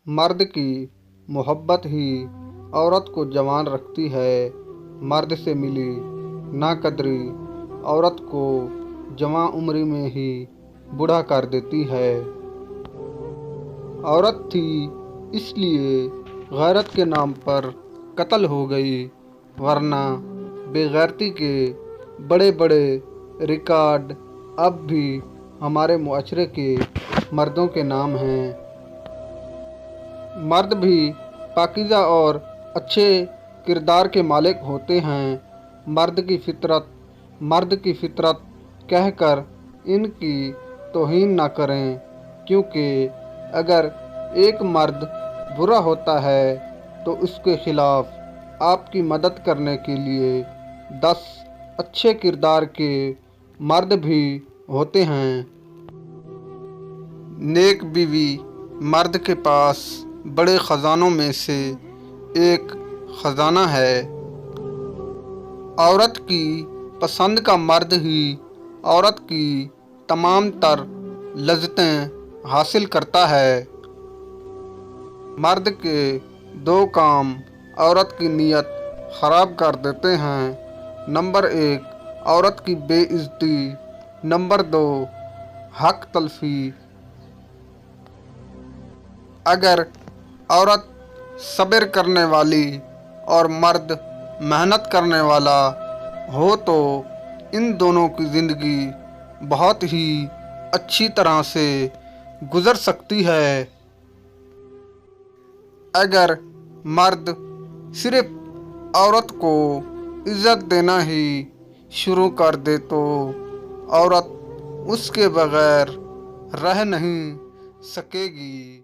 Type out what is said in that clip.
مرد کی محبت ہی عورت کو جوان رکھتی ہے، مرد سے ملی ناقدری عورت کو جوان عمری میں ہی بوڑھا کر دیتی ہے۔ عورت تھی اس لیے غیرت کے نام پر قتل ہو گئی، ورنہ بے غیرتی کے بڑے بڑے ریکارڈ اب بھی ہمارے معاشرے کے مردوں کے نام ہیں۔ مرد بھی پاکیزہ اور اچھے کردار کے مالک ہوتے ہیں۔ مرد کی فطرت کہہ کر ان کی توہین نہ کریں، کیونکہ اگر ایک مرد برا ہوتا ہے تو اس کے خلاف آپ کی مدد کرنے کے لیے 10 اچھے کردار کے مرد بھی ہوتے ہیں۔ نیک بیوی مرد کے پاس بڑے خزانوں میں سے ایک خزانہ ہے۔ عورت کی پسند کا مرد ہی عورت کی تمام تر لذتیں حاصل کرتا ہے۔ مرد کے 2 کام عورت کی نیت خراب کر دیتے ہیں۔ نمبر 1 عورت کی بے عزتی، نمبر 2 حق تلفی۔ اگر عورت صبر کرنے والی اور مرد محنت کرنے والا ہو تو ان دونوں کی زندگی بہت ہی اچھی طرح سے گزر سکتی ہے۔ اگر مرد صرف عورت کو عزت دینا ہی شروع کر دے تو عورت اس کے بغیر رہ نہیں سکے گی۔